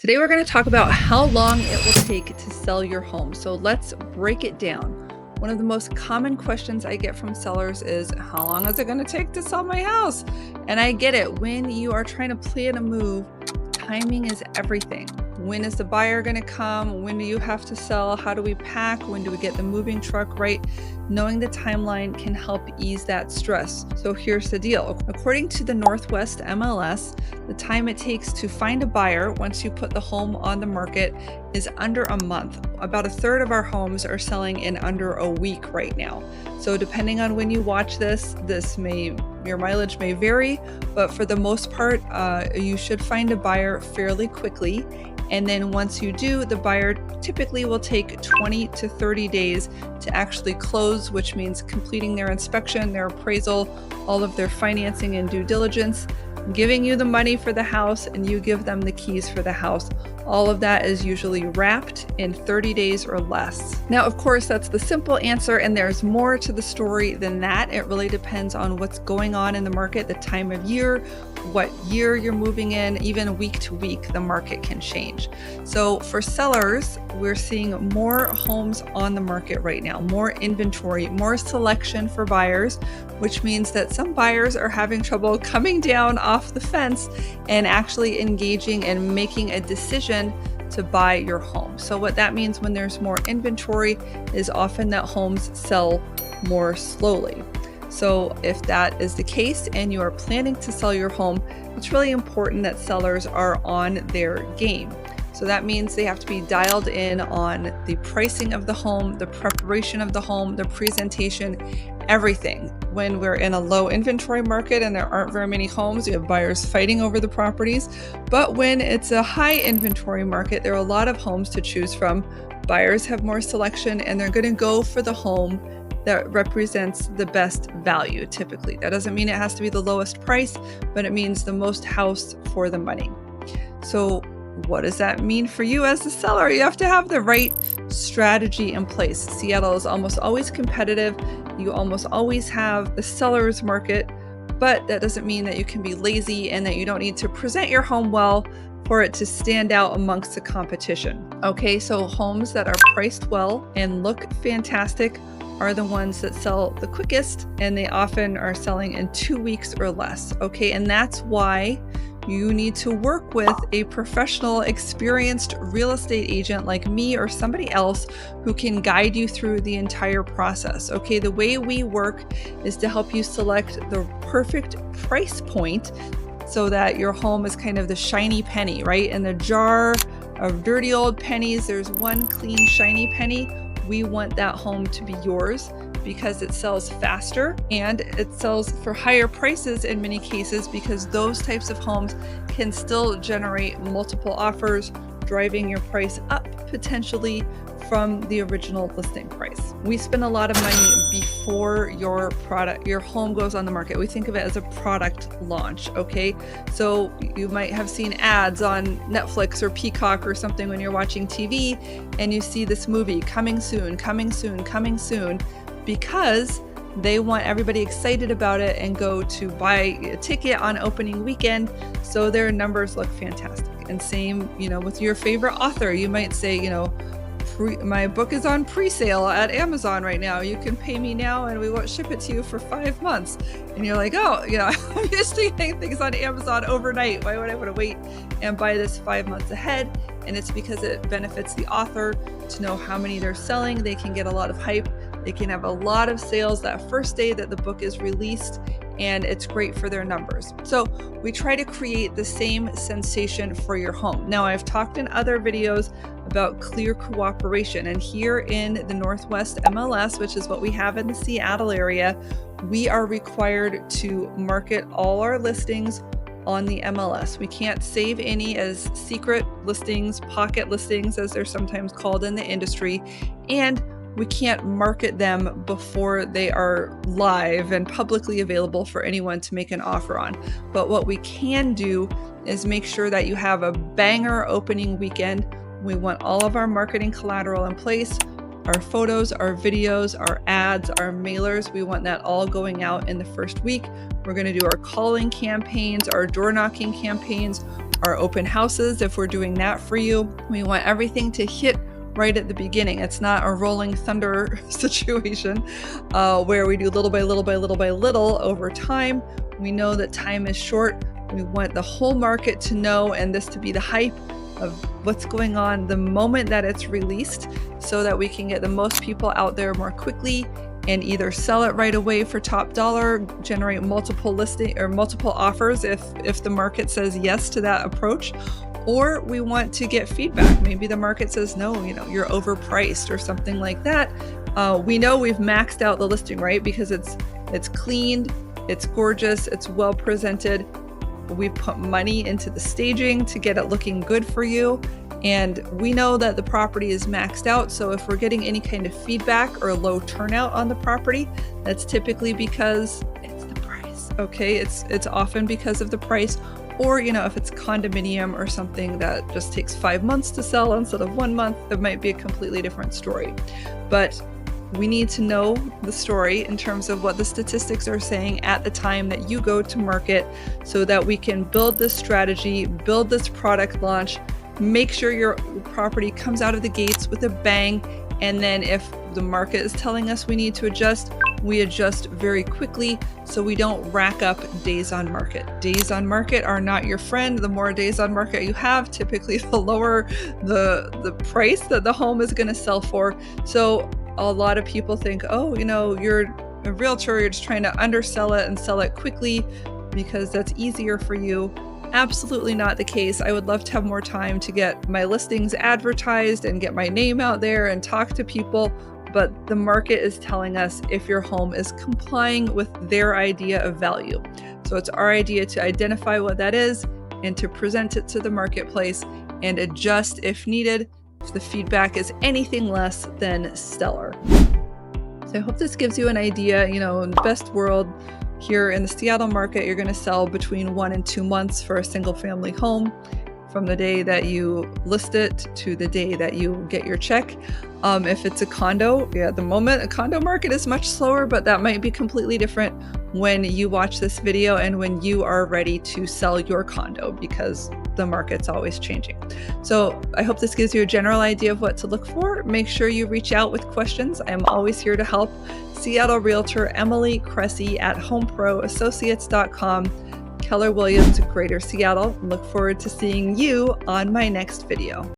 Today we're going to talk about how long it will take to sell your home. So let's break it down. One of the most common questions I get from sellers is, how long is it going to take to sell my house? And I get it. When you are trying to plan a move, timing is everything. When is the buyer going to come? When do you have to sell? How do we pack? When do we get the moving truck right? Knowing the timeline can help ease that stress. So here's the deal. According to the Northwest MLS, the time it takes to find a buyer once you put the home on the market is under a month. About a third of our homes are selling in under a week right now. So depending on when you watch this, your mileage may vary, but for the most part, you should find a buyer fairly quickly. And then once you do, the buyer typically will take 20 to 30 days to actually close, which means completing their inspection, their appraisal, all of their financing and due diligence, giving you the money for the house, and you give them the keys for the house. All of that is usually wrapped in 30 days or less. Now, of course, that's the simple answer, and there's more to the story than that. It really depends on what's going on in the market, the time of year, what year you're moving in, even week to week, the market can change. So for sellers, we're seeing more homes on the market right now, more inventory, more selection for buyers, which means that some buyers are having trouble coming down off the fence and actually engaging and making a decision to buy your home. So what that means when there's more inventory is often that homes sell more slowly. So if that is the case and you are planning to sell your home, it's really important that sellers are on their game. So that means they have to be dialed in on the pricing of the home, the preparation of the home, the presentation, everything. When we're in a low inventory market and there aren't very many homes, you have buyers fighting over the properties. But when it's a high inventory market, there are a lot of homes to choose from. Buyers have more selection and they're going to go for the home that represents the best value typically. That doesn't mean it has to be the lowest price, but it means the most house for the money. So what does that mean for you as a seller? You have to have the right strategy in place. Seattle is almost always competitive. You almost always have the seller's market, but that doesn't mean that you can be lazy and that you don't need to present your home well for it to stand out amongst the competition. Okay, so homes that are priced well and look fantastic are the ones that sell the quickest, and they often are selling in 2 weeks or less. Okay, and that's why you need to work with a professional, experienced real estate agent like me or somebody else who can guide you through the entire process. Okay, the way we work is to help you select the perfect price point so that your home is kind of the shiny penny, right? In the jar of dirty old pennies, there's one clean, shiny penny. We want that home to be yours because it sells faster and it sells for higher prices in many cases, because those types of homes can still generate multiple offers, driving your price up potentially from the original listing price. We spend a lot of money before your home goes on the market. We think of it as a product launch, okay? So you might have seen ads on Netflix or Peacock or something when you're watching TV, and you see this movie coming soon, coming soon, coming soon, because they want everybody excited about it and go to buy a ticket on opening weekend so their numbers look fantastic. And same, with your favorite author, you might say, my book is on pre-sale at Amazon right now. You can pay me now and we won't ship it to you for 5 months. And you're like, oh, I'm used to getting things on Amazon overnight. Why would I want to wait and buy this 5 months ahead? And it's because it benefits the author to know how many they're selling. They can get a lot of hype. They can have a lot of sales that first day that the book is released, and it's great for their numbers. So we try to create the same sensation for your home. Now, I've talked in other videos about clear cooperation, and here in the Northwest MLS, which is what we have in the Seattle area, we are required to market all our listings on the MLS. We can't save any as secret listings, pocket listings, as they're sometimes called in the industry, and we can't market them before they are live and publicly available for anyone to make an offer on. But what we can do is make sure that you have a banger opening weekend. We want all of our marketing collateral in place, our photos, our videos, our ads, our mailers. We want that all going out in the first week. We're going to do our calling campaigns, our door knocking campaigns. our open houses if we're doing that for you. We want everything to hit right at the beginning. It's not a rolling thunder situation where we do little by little by little by little over time. We know that time is short. We want the whole market to know, and this to be the hype of what's going on the moment that it's released, so that we can get the most people out there more quickly and either sell it right away for top dollar, generate multiple listing or multiple offers if the market says yes to that approach, or we want to get feedback. Maybe the market says, no, you're overpriced or something like that. We know we've maxed out the listing, right? Because it's cleaned, it's gorgeous, it's well presented. We put money into the staging to get it looking good for you. And we know that the property is maxed out. So if we're getting any kind of feedback or low turnout on the property, that's typically because it's the price. Okay, it's often because of the price. Or, if it's condominium or something that just takes 5 months to sell instead of 1 month, it might be a completely different story. But we need to know the story in terms of what the statistics are saying at the time that you go to market, so that we can build this strategy, build this product launch, make sure your property comes out of the gates with a bang. And then if the market is telling us we need to adjust, we adjust very quickly so we don't rack up days on market. Days on market are not your friend. The more days on market you have, typically the lower the price that the home is going to sell for. So a lot of people think, oh, you're a realtor, you're just trying to undersell it and sell it quickly because that's easier for you. Absolutely not the case. I would love to have more time to get my listings advertised and get my name out there and talk to people. But the market is telling us if your home is complying with their idea of value. So it's our idea to identify what that is and to present it to the marketplace and adjust if needed, if the feedback is anything less than stellar. So I hope this gives you an idea. In the best world, here in the Seattle market, you're going to sell between 1 and 2 months for a single family home, from the day that you list it to the day that you get your check. If it's a condo, at the moment, a condo market is much slower, but that might be completely different when you watch this video and when you are ready to sell your condo, because the market's always changing. So I hope this gives you a general idea of what to look for. Make sure you reach out with questions. I'm always here to help. Seattle Realtor Emily Cressey at homeproassociates.com. Keller Williams, Greater Seattle. Look forward to seeing you on my next video.